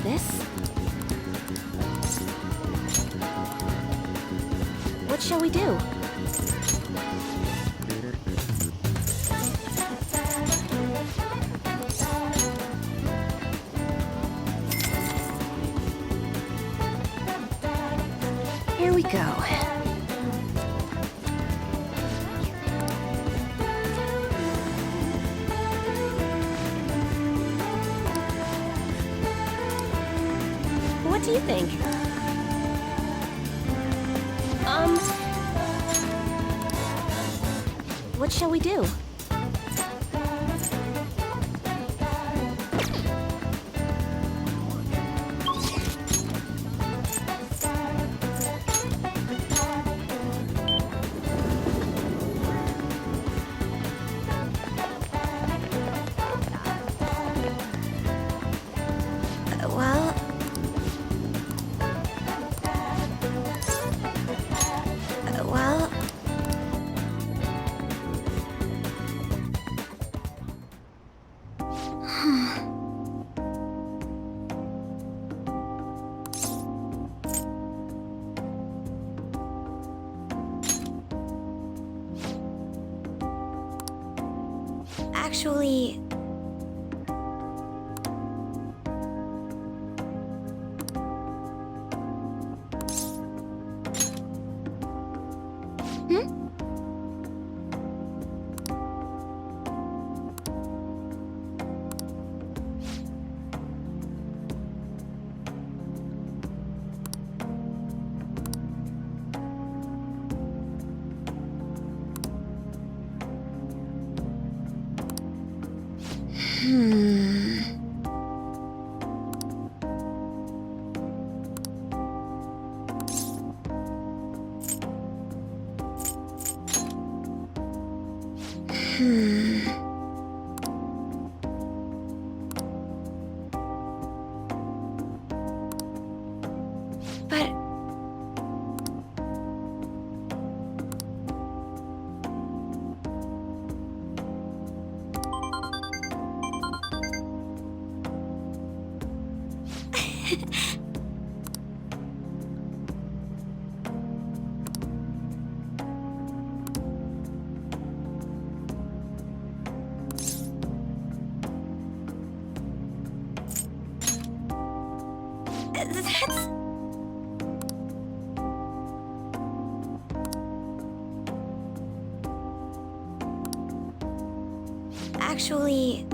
this? What shall we do? Here we go. What do you think? What shall we do? Well... well... Actually... But... That's... Actually...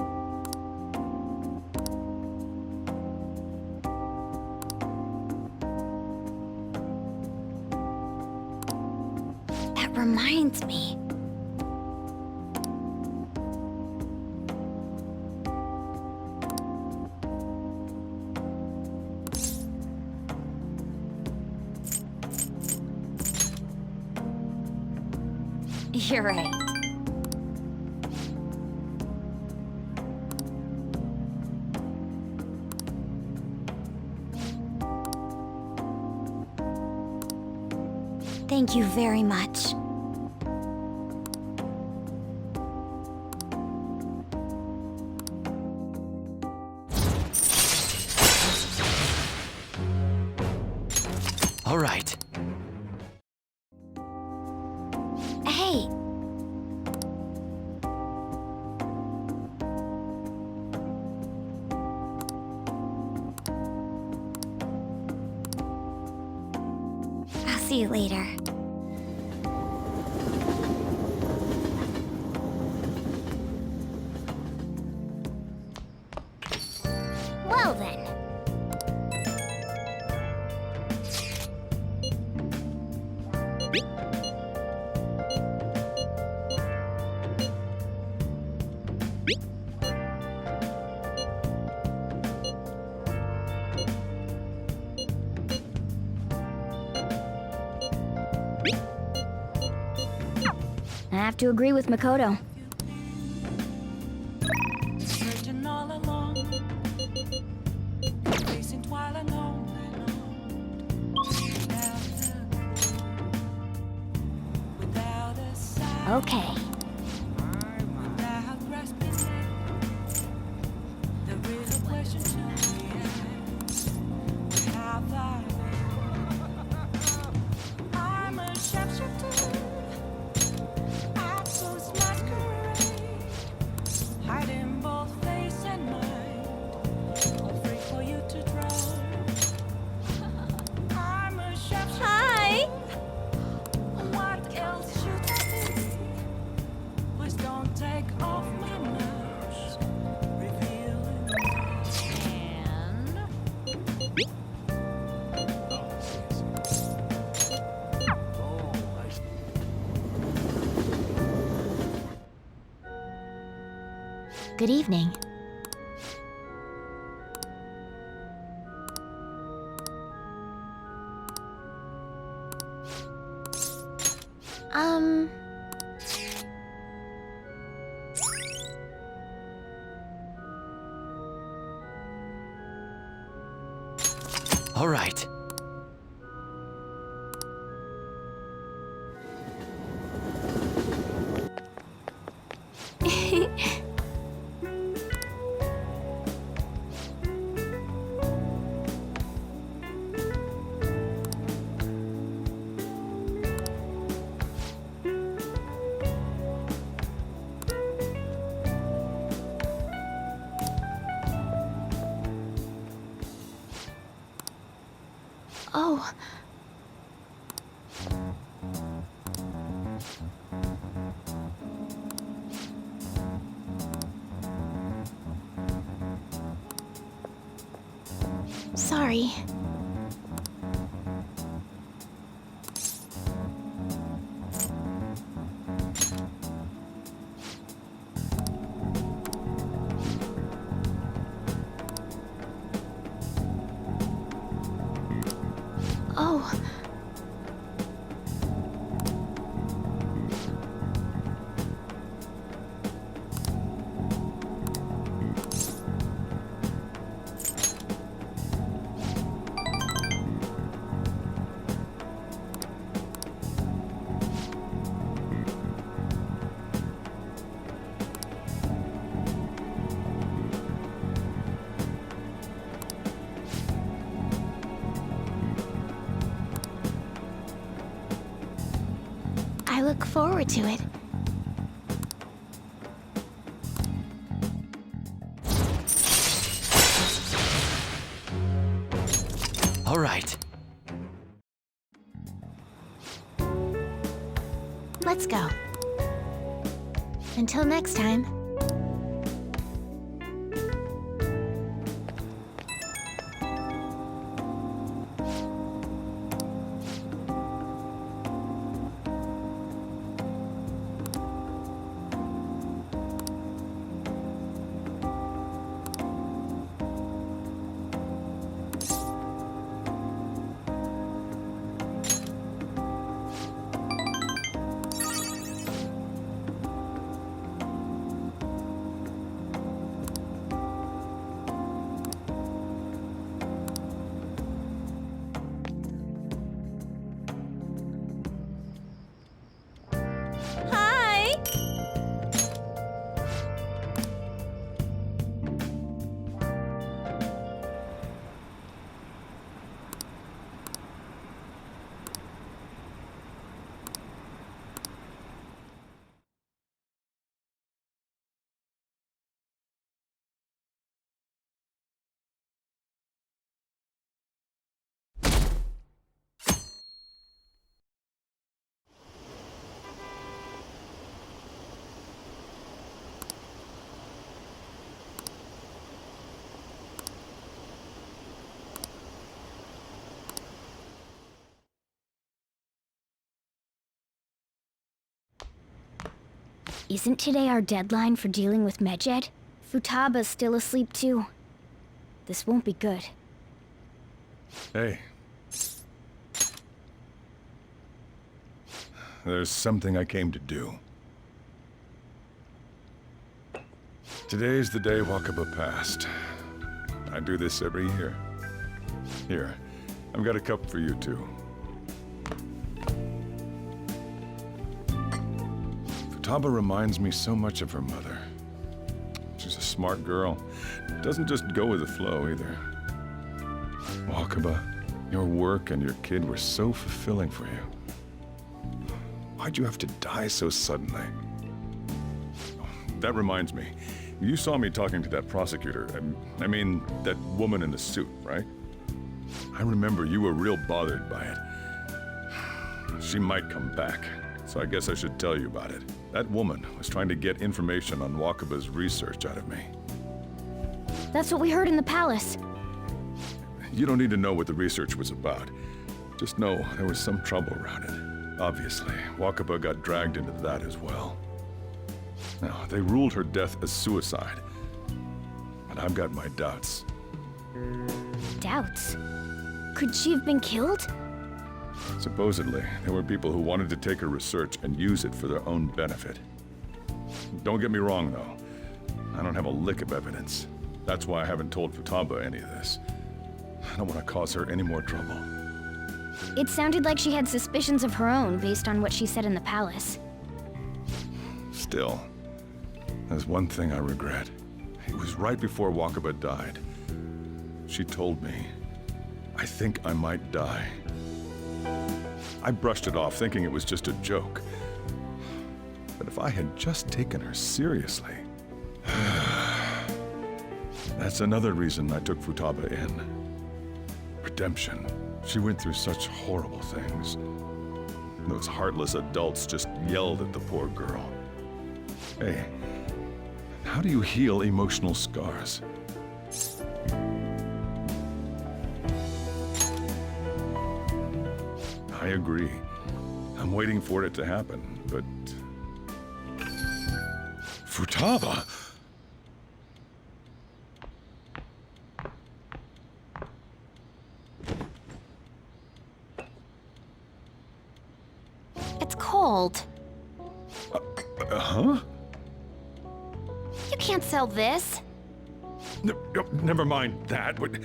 That reminds me. You're right. Thank you very much. All right. Hey. I'll see you later. Well then. I have to agree with Makoto. Searching all along, facing twilight alone without a sign, Okay. without grasping. The real question to me is, Good evening. All right. Oh. Sorry. Oh. I look forward to it. All right. Let's go. Until next time. Hi! Isn't today our deadline for dealing with Medjed? Futaba's still asleep too. This won't be good. Hey. There's something I came to do. Today's the day Wakaba passed. I do this every year. Here, I've got a cup for you too. Futaba reminds me so much of her mother. She's a smart girl. Doesn't just go with the flow either. Wakaba, your work and your kid were so fulfilling for you. Why'd you have to die so suddenly? That reminds me. You saw me talking to that prosecutor. I mean, that woman in the suit, right? I remember you were real bothered by it. She might come back, so I guess I should tell you about it. That woman was trying to get information on Wakaba's research out of me. That's what we heard in the palace. You don't need to know what the research was about. Just know there was some trouble around it. Obviously, Wakaba got dragged into that as well. Now, they ruled her death as suicide, but I've got my doubts. Doubts. Could she have been killed? Supposedly, there were people who wanted to take her research and use it for their own benefit. Don't get me wrong, though. I don't have a lick of evidence. That's why I haven't told Futaba any of this. I don't want to cause her any more trouble. It sounded like she had suspicions of her own based on what she said in the palace. Still, there's one thing I regret. It was right before Wakaba died. She told me, I think I might die. I brushed it off, thinking it was just a joke. But if I had just taken her seriously... That's another reason I took Futaba in. Redemption. She went through such horrible things. Those heartless adults just yelled at the poor girl. Hey, how do you heal emotional scars? I agree. I'm waiting for it to happen, but... Futaba! It's cold. Huh? You can't sell this. Never mind that. But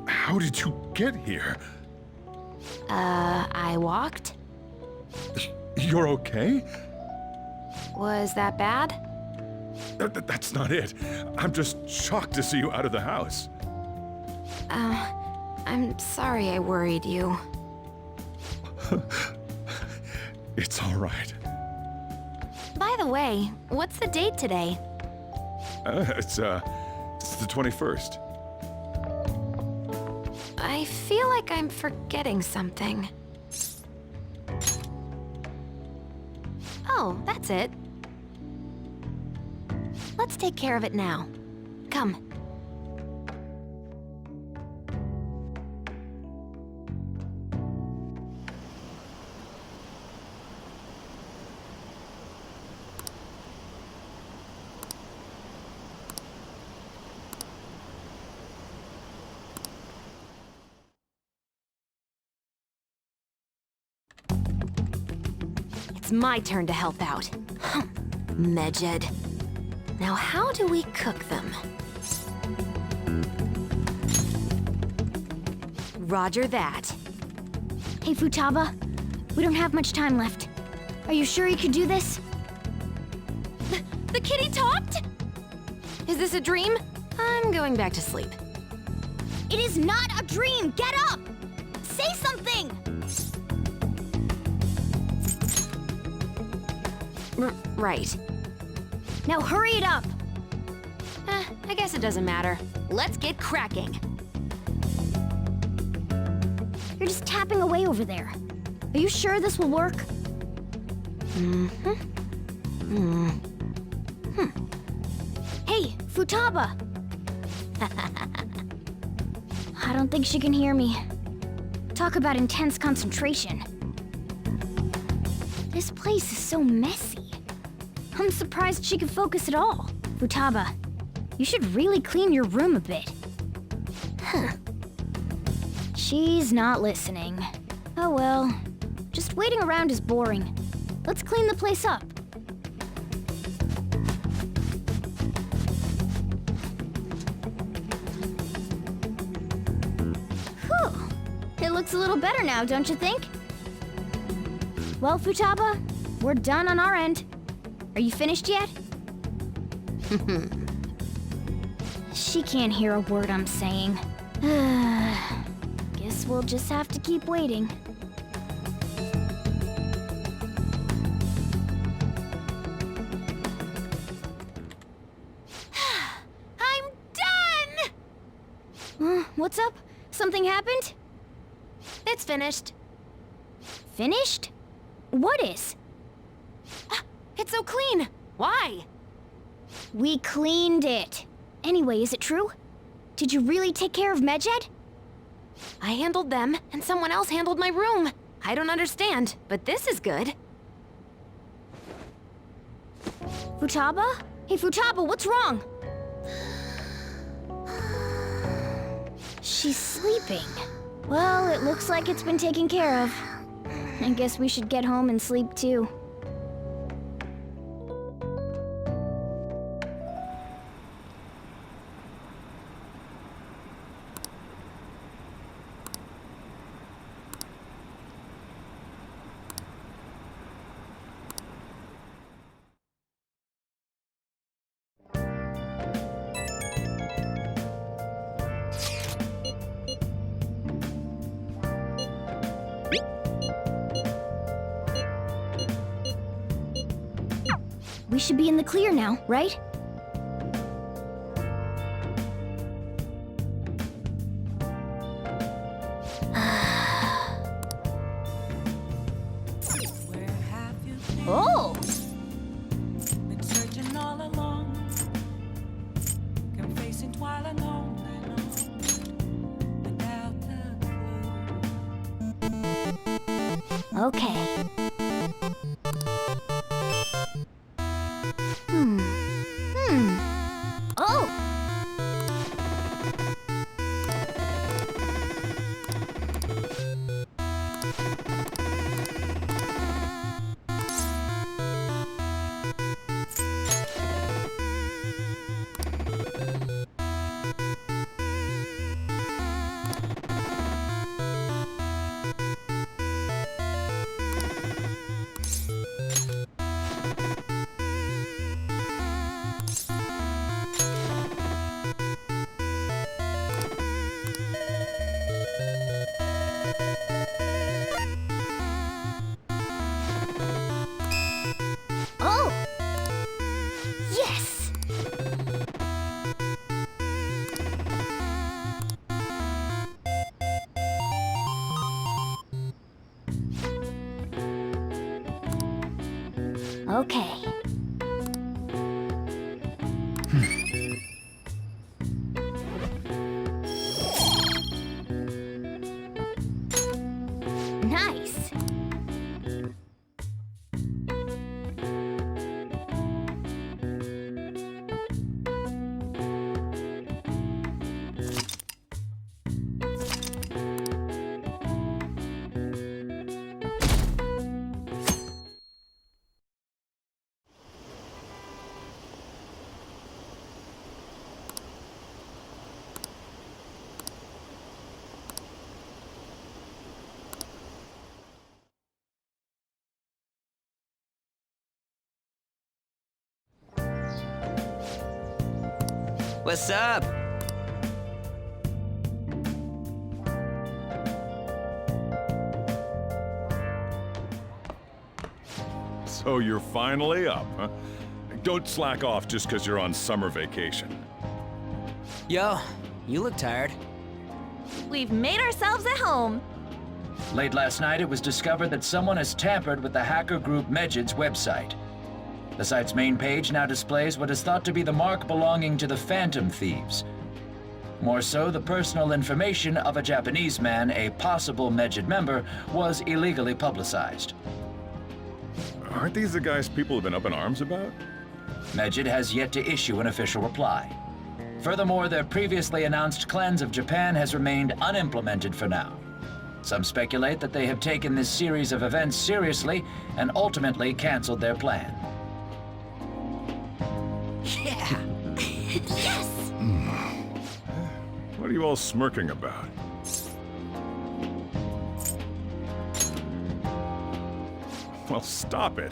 how did you get here? I walked? You're okay? Was that bad? That's not it. I'm just shocked to see you out of the house. I'm sorry I worried you. It's all right. By the way, what's the date today? It's the 21st. I feel like I'm forgetting something. Oh, that's it. Let's take care of it now. Come. It's my turn to help out. Medjed. Now how do we cook them? Roger that. Hey, Futaba. We don't have much time left. Are you sure you could do this? The kitty talked? Is this a dream? I'm going back to sleep. It is not a dream! Get up! Say something! Right. Now hurry it up! I guess it doesn't matter. Let's get cracking. You're just tapping away over there. Are you sure this will work? Hey, Futaba! I don't think she can hear me. Talk about intense concentration. This place is so messy. I'm surprised she could focus at all. Futaba, you should really clean your room a bit. She's not listening. Oh well. Just waiting around is boring. Let's clean the place up. Whew. It looks a little better now, don't you think? Well, Futaba, we're done on our end. Are you finished yet? She can't hear a word I'm saying. Guess we'll just have to keep waiting. I'm done! What's up? Something happened? It's finished. Finished? What is? It's so clean. Why? We cleaned it. Anyway, is it true? Did you really take care of Medjed? I handled them, and someone else handled my room. I don't understand, but this is good. Futaba? Hey, Futaba, what's wrong? She's sleeping. Well, it looks like it's been taken care of. I guess we should get home and sleep too. We should be in the clear now, right? Where have you been? Oh! Been searching all along, confessing while alone and on, without a clue. Okay. Oh! Oh! Yes! Okay. Nice. What's up? So you're finally up, huh? Don't slack off just because you're on summer vacation. Yo, you look tired. We've made ourselves at home. Late last night, it was discovered that someone has tampered with the hacker group Medjed's website. The site's main page now displays what is thought to be the mark belonging to the Phantom Thieves. More so, the personal information of a Japanese man, a possible Medjed member, was illegally publicized. Aren't these the guys people have been up in arms about? Medjed has yet to issue an official reply. Furthermore, their previously announced cleanse of Japan has remained unimplemented for now. Some speculate that they have taken this series of events seriously and ultimately canceled their plan. Yeah. Yes! What are you all smirking about? Well, stop it.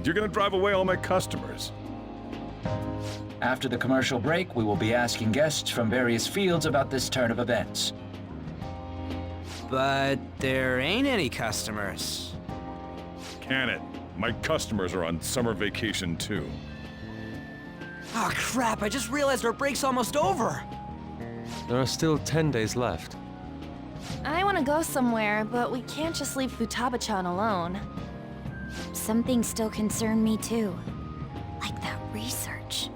You're gonna drive away all my customers. After the commercial break, we will be asking guests from various fields about this turn of events. But there ain't any customers. Can it? My customers are on summer vacation too. Oh crap, I just realized our break's almost over. There are still 10 days left. I want to go somewhere, but we can't just leave Futaba-chan alone. Some things still concern me too. Like that research.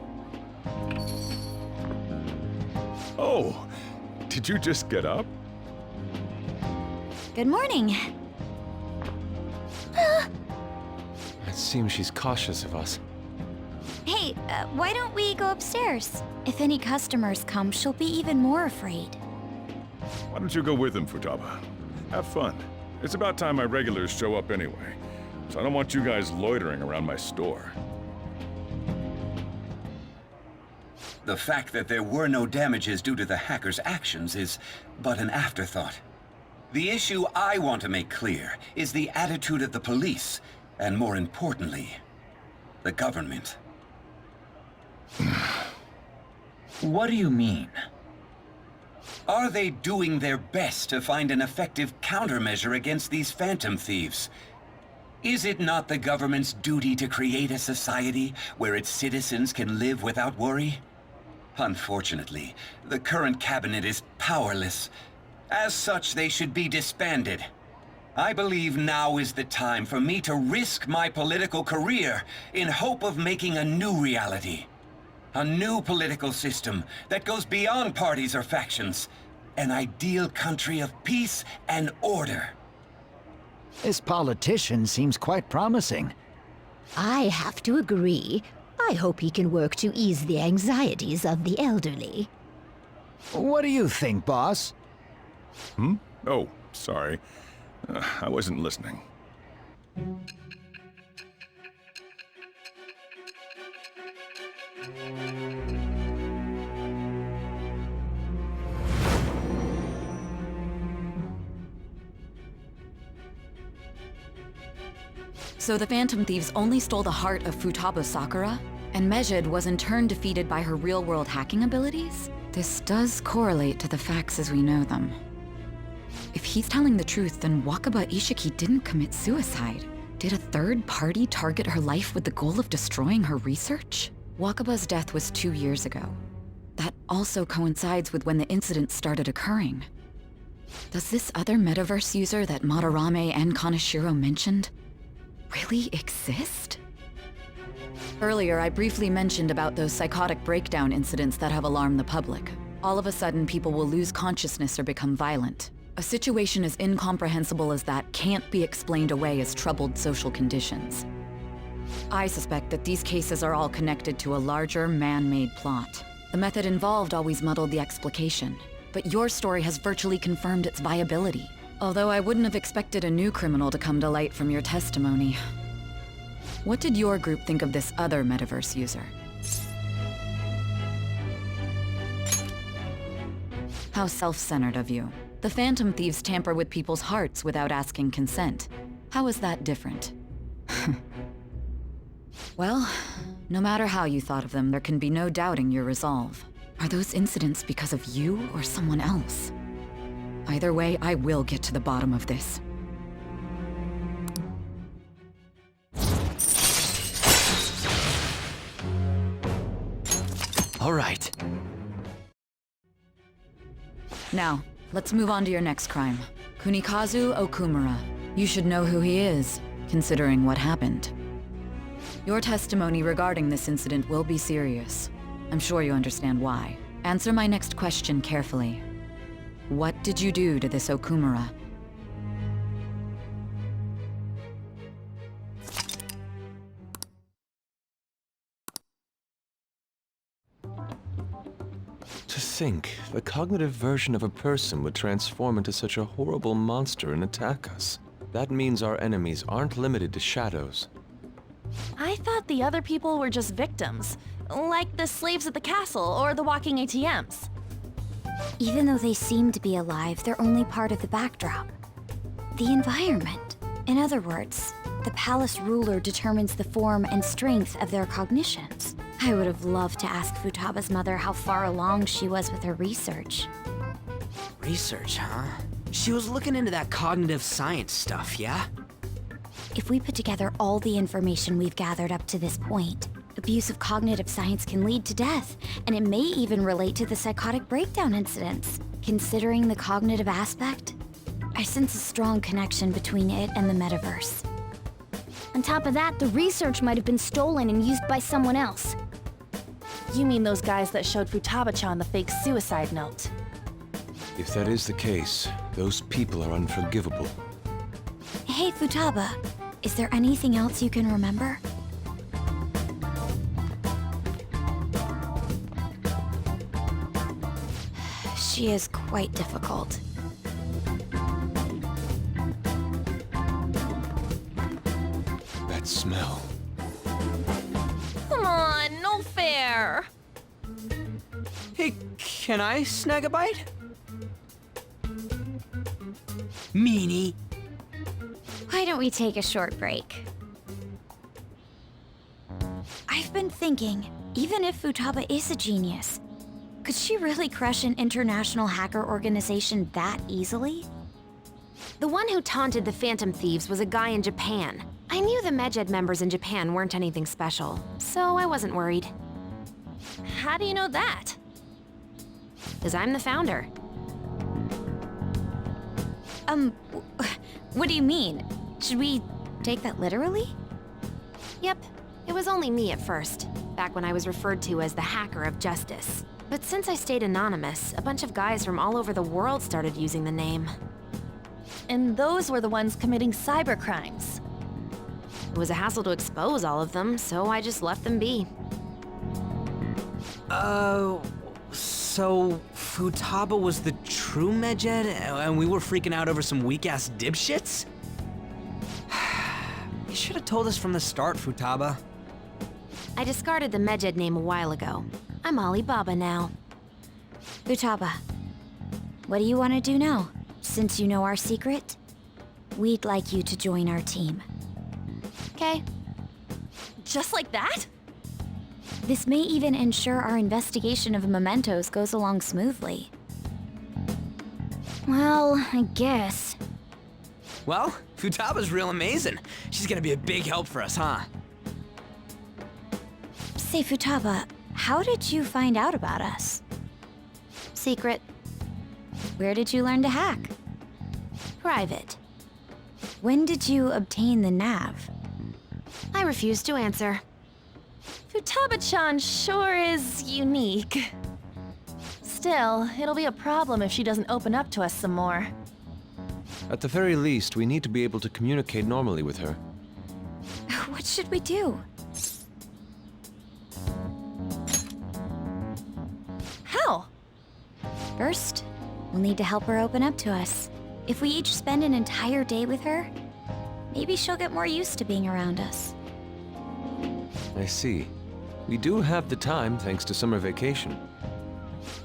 Oh, did you just get up? Good morning. It seems she's cautious of us. Hey, why don't we go upstairs? If any customers come, she'll be even more afraid. Why don't you go with him, Futaba? Have fun. It's about time my regulars show up anyway, so I don't want you guys loitering around my store. The fact that there were no damages due to the hacker's actions is but an afterthought. The issue I want to make clear is the attitude of the police, and more importantly, the government. What do you mean? Are they doing their best to find an effective countermeasure against these phantom thieves? Is it not the government's duty to create a society where its citizens can live without worry? Unfortunately, the current cabinet is powerless. As such, they should be disbanded. I believe now is the time for me to risk my political career in hope of making a new reality. A new political system that goes beyond parties or factions. An ideal country of peace and order. This politician seems quite promising. I have to agree. I hope he can work to ease the anxieties of the elderly. What do you think, boss? Oh, sorry. I wasn't listening. So the Phantom Thieves only stole the heart of Futaba Sakura? And Mejid was in turn defeated by her real-world hacking abilities? This does correlate to the facts as we know them. If he's telling the truth, then Wakaba Ishiki didn't commit suicide. Did a third party target her life with the goal of destroying her research? Wakaba's death was 2 years ago. That also coincides with when the incident started occurring. Does this other metaverse user that Madarame and Kaneshiro mentioned really exist? Earlier, I briefly mentioned about those psychotic breakdown incidents that have alarmed the public. All of a sudden, people will lose consciousness or become violent. A situation as incomprehensible as that can't be explained away as troubled social conditions. I suspect that these cases are all connected to a larger, man-made plot. The method involved always muddled the explication, but your story has virtually confirmed its viability. Although I wouldn't have expected a new criminal to come to light from your testimony. What did your group think of this other metaverse user? How self-centered of you. The Phantom Thieves tamper with people's hearts without asking consent. How is that different? Well, no matter how you thought of them, there can be no doubting your resolve. Are those incidents because of you or someone else? Either way, I will get to the bottom of this. All right. Now, let's move on to your next crime. Kunikazu Okumura. You should know who he is, considering what happened. Your testimony regarding this incident will be serious. I'm sure you understand why. Answer my next question carefully. What did you do to this Okumura? To think, the cognitive version of a person would transform into such a horrible monster and attack us. That means our enemies aren't limited to shadows. I thought the other people were just victims, like the slaves at the castle or the walking ATMs. Even though they seem to be alive, they're only part of the backdrop. The environment. In other words, the palace ruler determines the form and strength of their cognitions. I would have loved to ask Futaba's mother how far along she was with her research. Research, huh? She was looking into that cognitive science stuff, yeah? If we put together all the information we've gathered up to this point, abuse of cognitive science can lead to death, and it may even relate to the psychotic breakdown incidents. Considering the cognitive aspect, I sense a strong connection between it and the metaverse. On top of that, the research might have been stolen and used by someone else. You mean those guys that showed Futaba-chan the fake suicide note? If that is the case, those people are unforgivable. Hey, Futaba, is there anything else you can remember? She is quite difficult. That smell. Come on, no fair. Hey, can I snag a bite? Meanie. Why don't we take a short break? I've been thinking, even if Futaba is a genius, could she really crush an international hacker organization that easily? The one who taunted the Phantom Thieves was a guy in Japan. I knew the Medjed members in Japan weren't anything special, so I wasn't worried. How do you know that? Because I'm the founder. What do you mean? Should we take that literally? Yep, it was only me at first, back when I was referred to as the Hacker of Justice. But since I stayed anonymous, a bunch of guys from all over the world started using the name. And those were the ones committing cybercrimes. It was a hassle to expose all of them, so I just left them be. So Futaba was the true Medjed, and we were freaking out over some weak-ass dipshits? You should have told us from the start, Futaba. I discarded the Medjed name a while ago. I'm Alibaba now. Futaba, what do you want to do now? Since you know our secret, we'd like you to join our team. Okay. Just like that? This may even ensure our investigation of mementos goes along smoothly. Well, I guess. Well, Futaba's real amazing. She's gonna be a big help for us, huh? Say, Futaba, how did you find out about us? Secret. Where did you learn to hack? Private. When did you obtain the nav? I refuse to answer. Futaba-chan sure is unique. Still, it'll be a problem if she doesn't open up to us some more. At the very least, we need to be able to communicate normally with her. What should we do? How? First, we'll need to help her open up to us. If we each spend an entire day with her, maybe she'll get more used to being around us. I see. We do have the time thanks to summer vacation.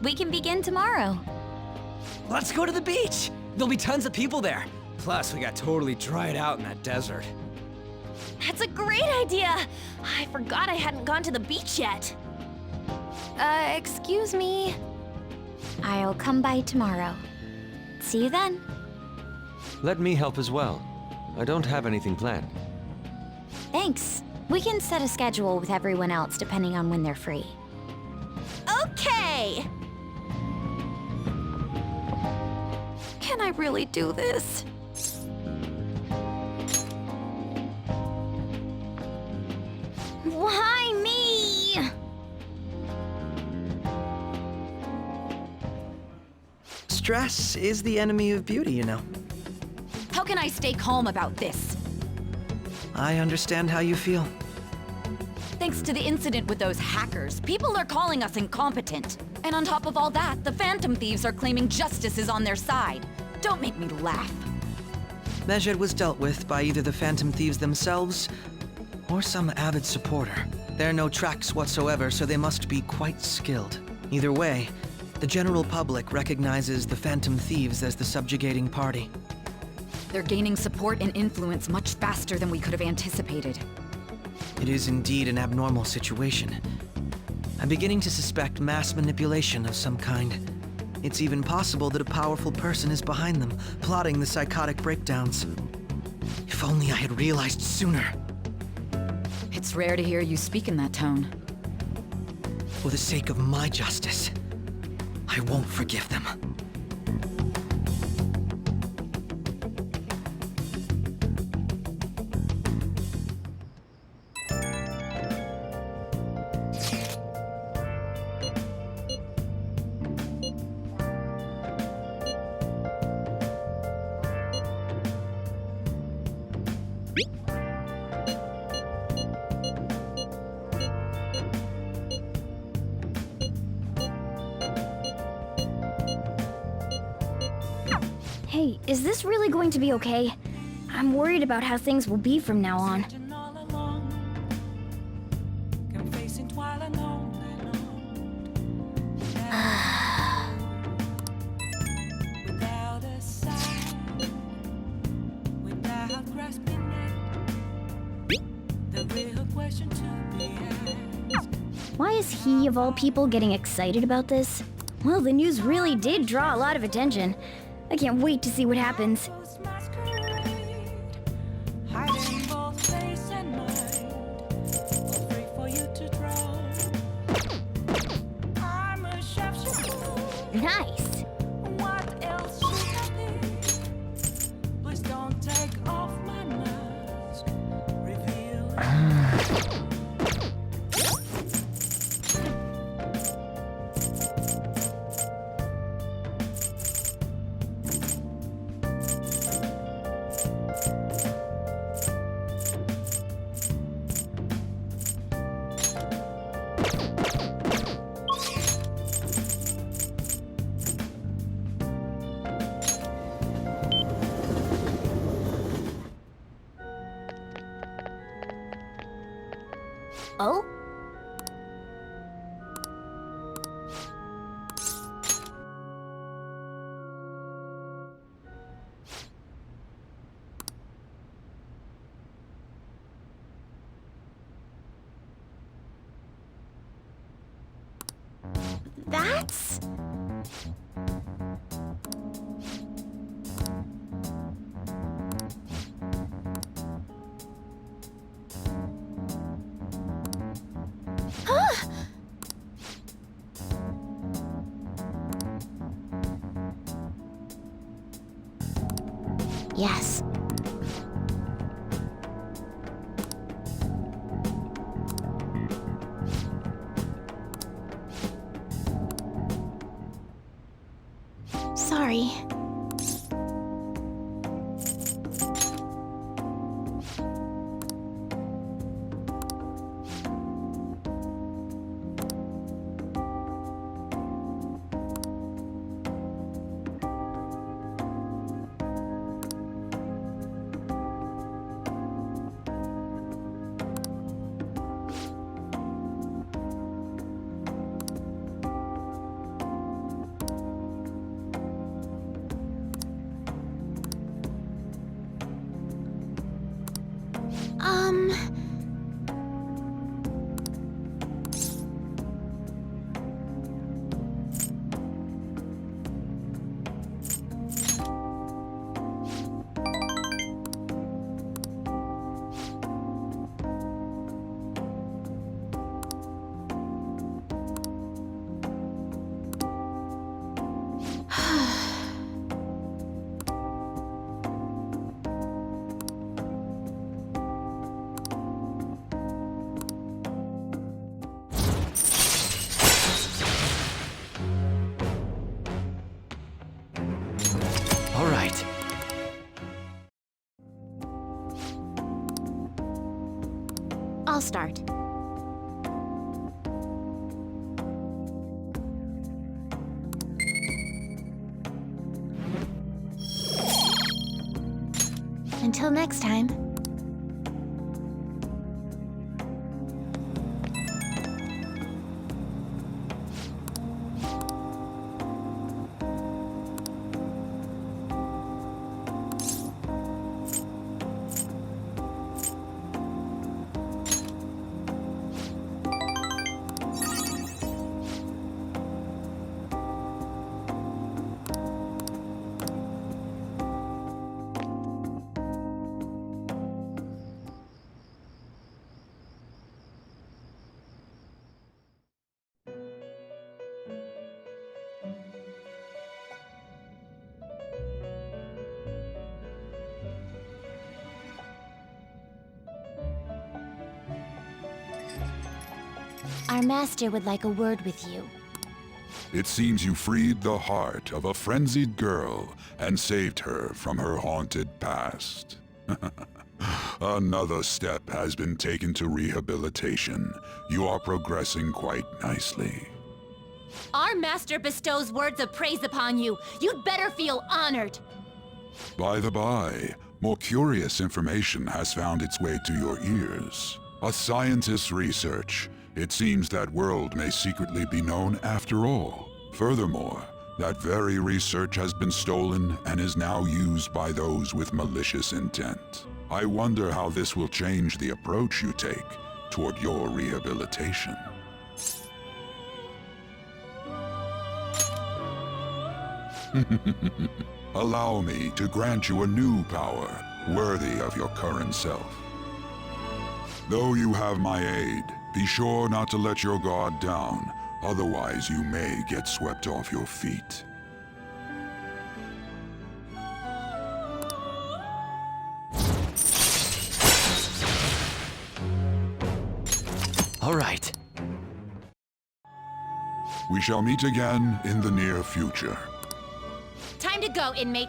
We can begin tomorrow. Let's go to the beach! There'll be tons of people there. Plus, we got totally dried out in that desert. That's a great idea! I forgot I hadn't gone to the beach yet. Excuse me? I'll come by tomorrow. See you then. Let me help as well. I don't have anything planned. Thanks. We can set a schedule with everyone else depending on when they're free. Okay! Can I really do this? Why me? Stress is the enemy of beauty, you know. How can I stay calm about this? I understand how you feel. Thanks to the incident with those hackers, people are calling us incompetent. And on top of all that, the Phantom Thieves are claiming justice is on their side. Don't make me laugh. Medjed was dealt with by either the Phantom Thieves themselves or some avid supporter. There are no tracks whatsoever, so they must be quite skilled. Either way, the general public recognizes the Phantom Thieves as the subjugating party. They're gaining support and influence much faster than we could have anticipated. It is indeed an abnormal situation. I'm beginning to suspect mass manipulation of some kind. It's even possible that a powerful person is behind them, plotting the psychotic breakdowns. If only I had realized sooner. It's rare to hear you speak in that tone. For the sake of my justice, I won't forgive them. Hey, is this really going to be okay? I'm worried about how things will be from now on. All along, can face it while alone without a sign, without grasping it, the real question to be asked. Why is he, of all people, getting excited about this? Well, the news really did draw a lot of attention. I can't wait to see what happens. Hiding both face and mind, all free for you to draw. I'm a chef. Nice. What else should I be? Please don't take off my mask. Reveal. Oh? That's... Yes. Sorry. All right. I'll start. Until next time. Our master would like a word with you. It seems you freed the heart of a frenzied girl and saved her from her haunted past. Another step has been taken to rehabilitation. You are progressing quite nicely. Our master bestows words of praise upon you. You'd better feel honored. By the by, more curious information has found its way to your ears. A scientist's research. It seems that world may secretly be known after all. Furthermore, that very research has been stolen and is now used by those with malicious intent. I wonder how this will change the approach you take toward your rehabilitation. Allow me to grant you a new power, worthy of your current self. Though you have my aid, be sure not to let your guard down, otherwise you may get swept off your feet. All right. We shall meet again in the near future. Time to go, inmate.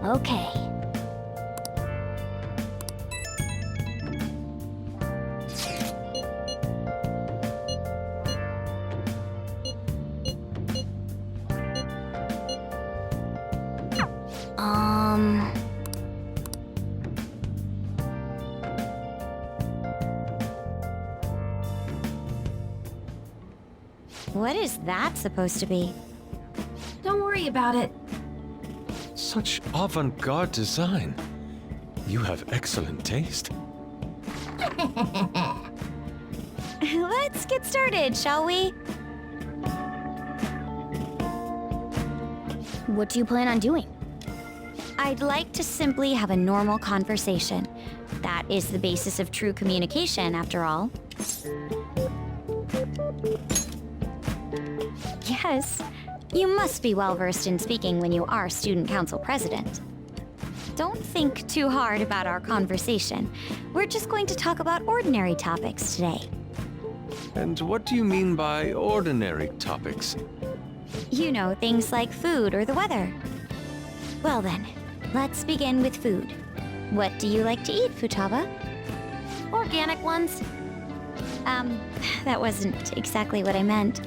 Okay. What is that supposed to be? Don't worry about it. Such avant-garde design. You have excellent taste. Let's get started, shall we? What do you plan on doing? I'd like to simply have a normal conversation. That is the basis of true communication, after all. Yes, you must be well-versed in speaking when you are student council president. Don't think too hard about our conversation. We're just going to talk about ordinary topics today. And what do you mean by ordinary topics? You know, things like food or the weather. Well then, let's begin with food. What do you like to eat, Futaba? Organic ones. That wasn't exactly what I meant.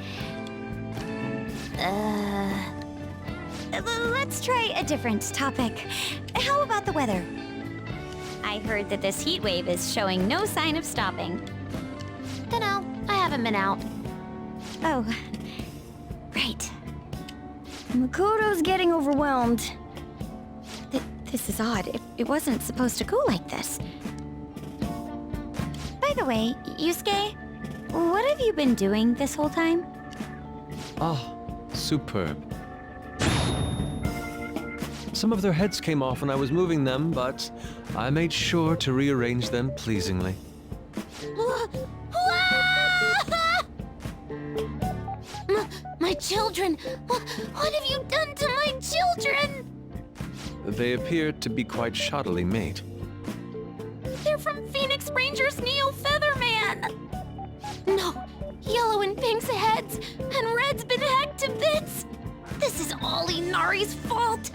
Let's try a different topic. How about the weather? I heard that this heat wave is showing no sign of stopping. Dunno, I haven't been out. Oh, right. Makoto's getting overwhelmed. This is odd. It wasn't supposed to go like this. By the way, Yusuke, what have you been doing this whole time? Ah, superb. Some of their heads came off when I was moving them, but I made sure to rearrange them pleasingly. My children! What have you done to my children? They appeared to be quite shoddily made. They're from Phoenix Rangers Neo Featherman! No, Yellow and Pink's heads, and Red's been hacked to bits! This is all Inari's fault!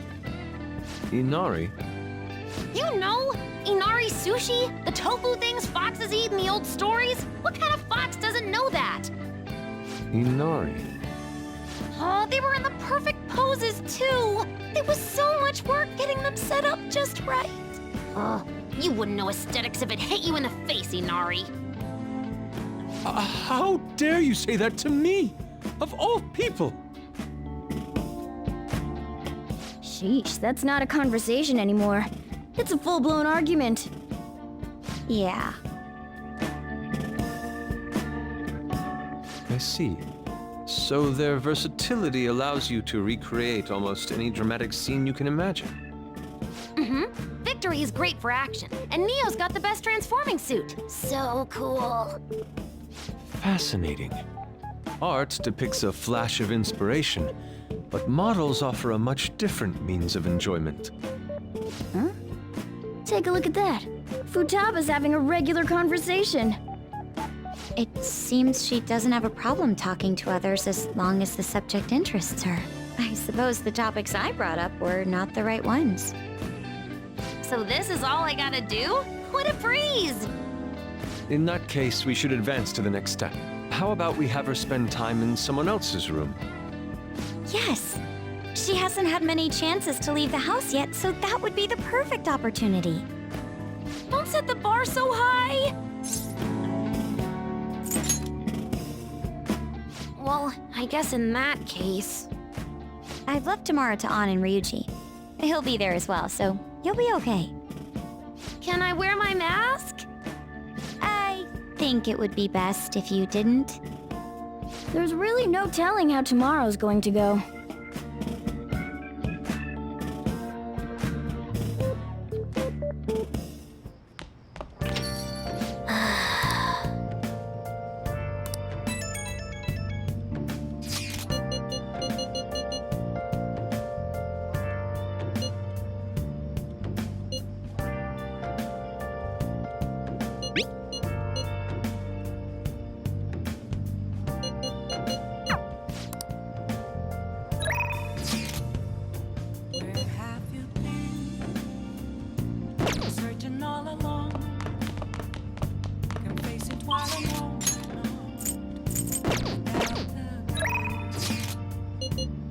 Inari? You know, Inari sushi? The tofu things foxes eat in the old stories? What kind of fox doesn't know that? Inari? Oh, they were in the perfect poses, too! It was so much work getting them set up just right. You wouldn't know aesthetics if it hit you in the face, Inari. How dare you say that to me? Of all people! Sheesh, that's not a conversation anymore. It's a full-blown argument. Yeah. I see. So their versatility allows you to recreate almost any dramatic scene you can imagine. Mm-hmm. Victory is great for action, and Neo's got the best transforming suit. So cool. Fascinating. Art depicts a flash of inspiration, but models offer a much different means of enjoyment. Huh? Take a look at that. Futaba's having a regular conversation. It seems she doesn't have a problem talking to others as long as the subject interests her. I suppose the topics I brought up were not the right ones. So this is all I gotta do? What a breeze! In that case, we should advance to the next step. How about we have her spend time in someone else's room? Yes. She hasn't had many chances to leave the house yet, so that would be the perfect opportunity. Don't set the bar so high! Well, I guess in that case... I've left Tamara to An and Ryuji. He'll be there as well, so you'll be okay. Can I wear my mask? I think it would be best if you didn't. There's really no telling how tomorrow's going to go. Where have you been? Searching all along. Can face it while alone.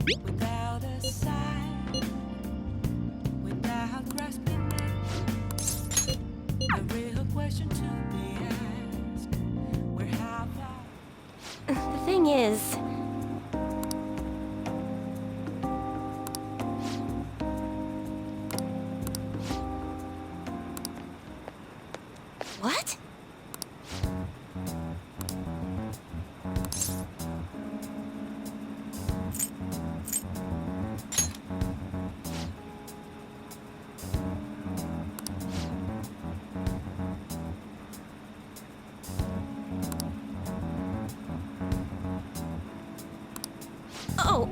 Without a sign. Without grasping it. A real question to be asked. Where have I? The thing is... What? Oh,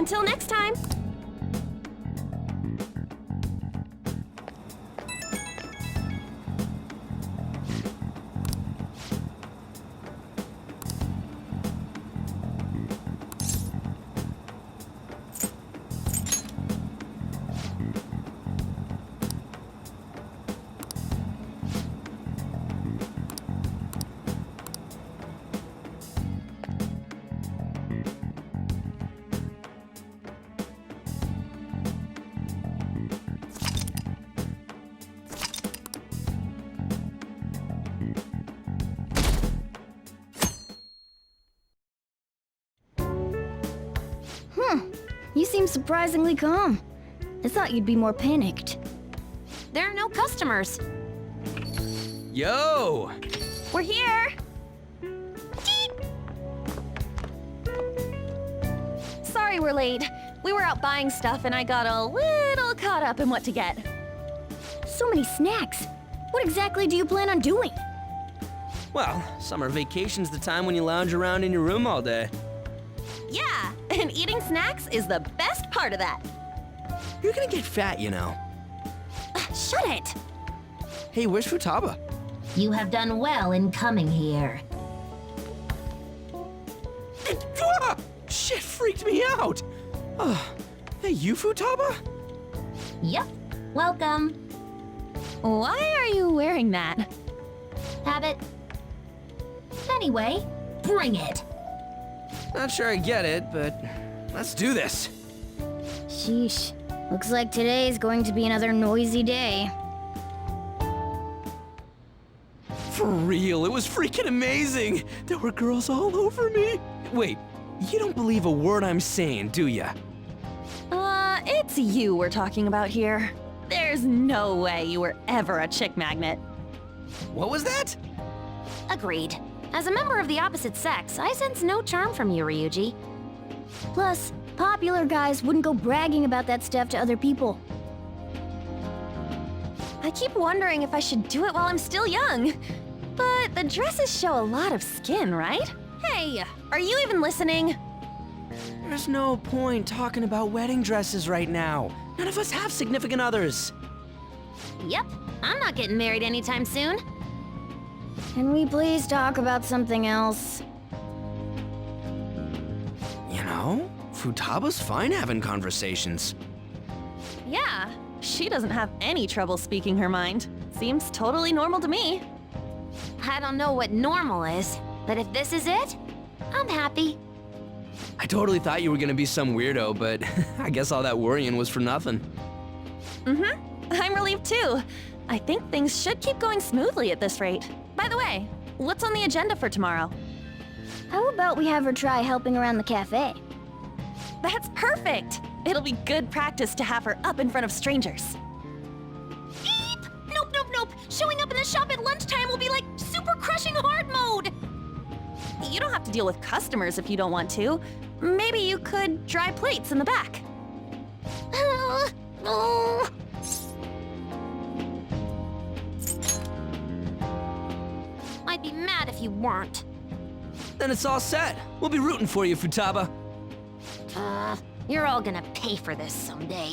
Until next time. You seem surprisingly calm. I thought you'd be more panicked. There are no customers. Yo! We're here! Sorry we're late. We were out buying stuff and I got a little caught up in what to get. So many snacks. What exactly do you plan on doing? Well, summer vacation's the time when you lounge around in your room all day. Yeah, and eating snacks is the best part of that. You're gonna get fat, you know. Shut it! Hey, where's Futaba? You have done well in coming here. Ah! Shit freaked me out! Hey, you Futaba? Yep. Welcome. Why are you wearing that? Habit. Anyway, bring it. Not sure I get it, but let's do this. Sheesh. Looks like today's going to be another noisy day. For real, it was freaking amazing! There were girls all over me! Wait, you don't believe a word I'm saying, do ya? It's you we're talking about here. There's no way you were ever a chick magnet. What was that? Agreed. As a member of the opposite sex, I sense no charm from you, Ryuji. Plus, popular guys wouldn't go bragging about that stuff to other people. I keep wondering if I should do it while I'm still young. But the dresses show a lot of skin, right? Hey, are you even listening? There's no point talking about wedding dresses right now. None of us have significant others. Yep, I'm not getting married anytime soon. Can we please talk about something else? You know, Futaba's fine having conversations. Yeah, she doesn't have any trouble speaking her mind. Seems totally normal to me. I don't know what normal is, but if this is it, I'm happy. I totally thought you were gonna be some weirdo, but I guess all that worrying was for nothing. I'm relieved too. I think things should keep going smoothly at this rate. By the way, what's on the agenda for tomorrow? How about we have her try helping around the cafe? That's perfect! It'll be good practice to have her up in front of strangers. Eep! Nope, nope, nope! Showing up in the shop at lunchtime will be like super crushing hard mode! You don't have to deal with customers if you don't want to. Maybe you could dry plates in the back. I'd be mad if you weren't. Then it's all set. We'll be rooting for you, Futaba. You're all gonna pay for this someday.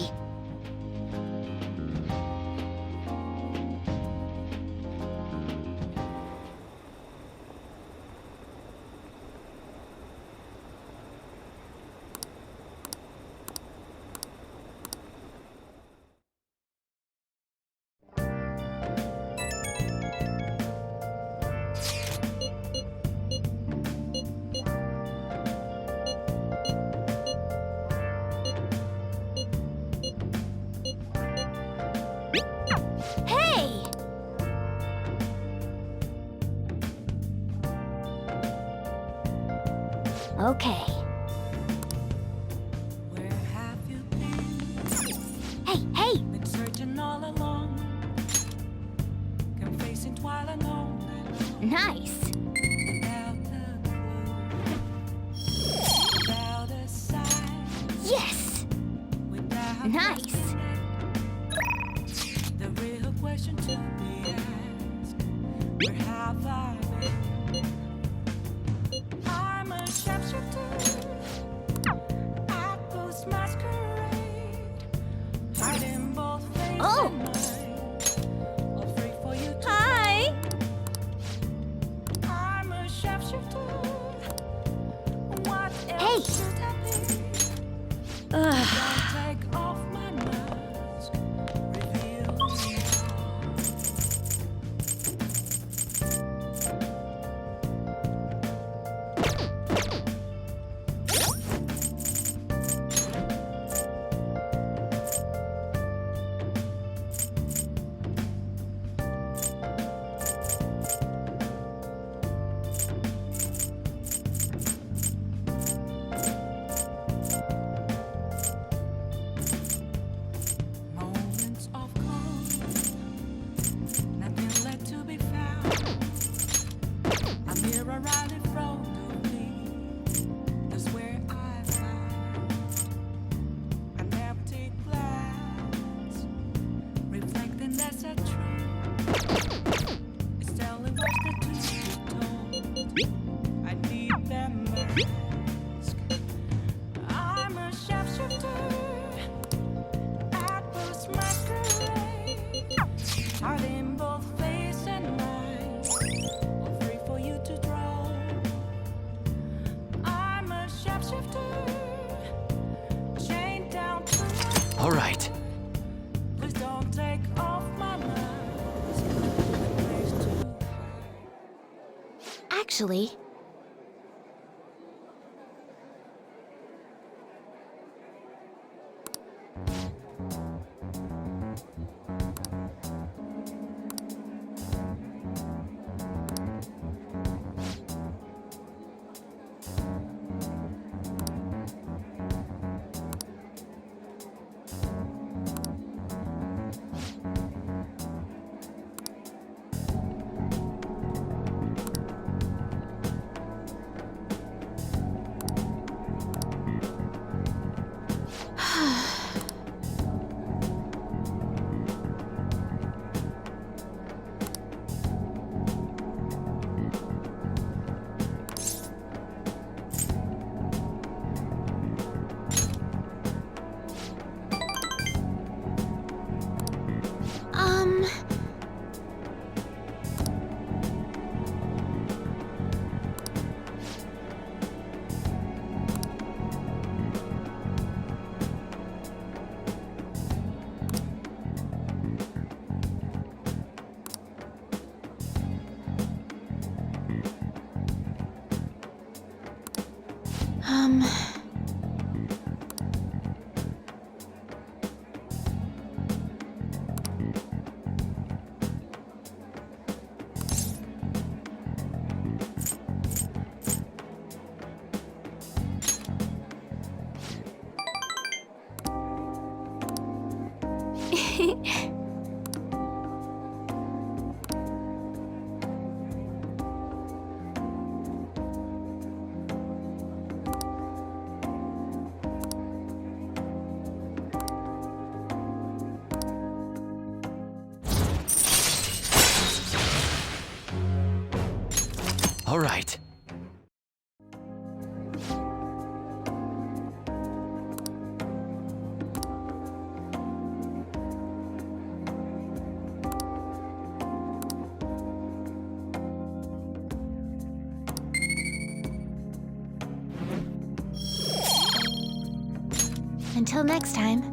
Okay. Where have you been? Hey! Been searching all along. Come facing twilight alone. Nice! Without a clue. Without a sign. Yes! Without Nice! the real question to be asked. Where have I been? I'm a sharpshooter. I post actually. All right. Until next time.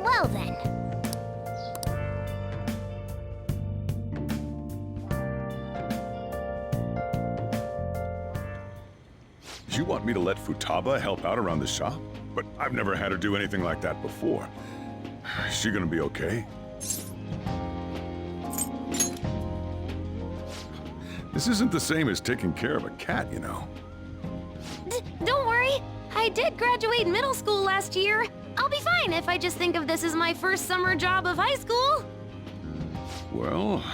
Well then. You want me to let Futaba help out around the shop? But I've never had her do anything like that before. Is she gonna be okay? This isn't the same as taking care of a cat, you know. Don't worry. I did graduate middle school last year. I'll be fine if I just think of this as my first summer job of high school. Well,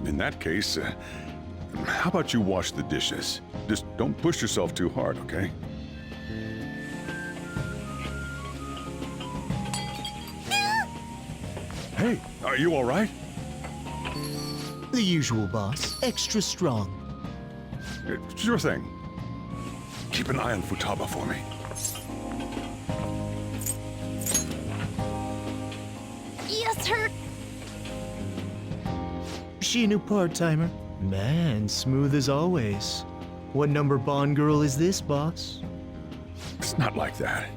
in that case, how about you wash the dishes? Just don't push yourself too hard, okay? Hey, are you all right? The usual, boss. Extra strong. Sure thing. Keep an eye on Futaba for me. Yes, sir. She a new part-timer? Man, smooth as always. What number Bond girl is this, boss? It's not like that.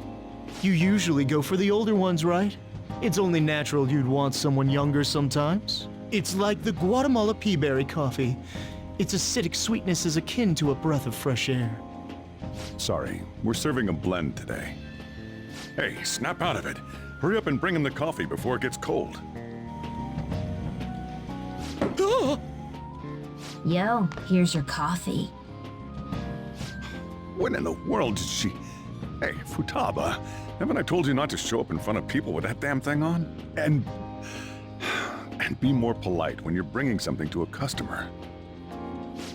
You usually go for the older ones, right? It's only natural you'd want someone younger sometimes. It's like the Guatemala peaberry coffee. Its acidic sweetness is akin to a breath of fresh air. Sorry, we're serving a blend today. Hey, snap out of it. Hurry up and bring him the coffee before it gets cold. Yo, here's your coffee. When in the world did she... Hey, Futaba, haven't I told you not to show up in front of people with that damn thing on? And be more polite when you're bringing something to a customer.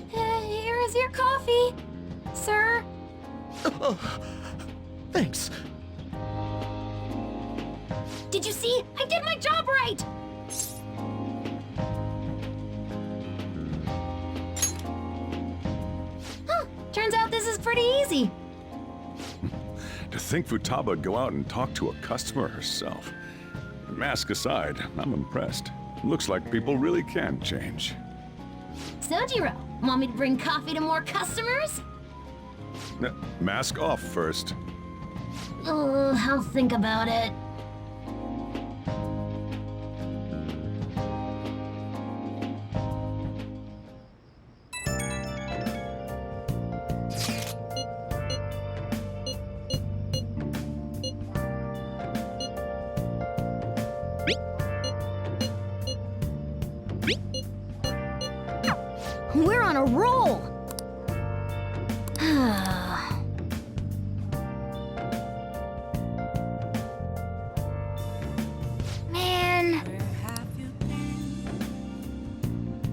Here's Here's your coffee, sir. Thanks. Did you see? I did my job right! Huh, turns out this is pretty easy. To think Futaba'd go out and talk to a customer herself. Mask aside, I'm impressed. Looks like people really can change. Sojiro, want me to bring coffee to more customers? Mask off first. I'll think about it. We're on a roll!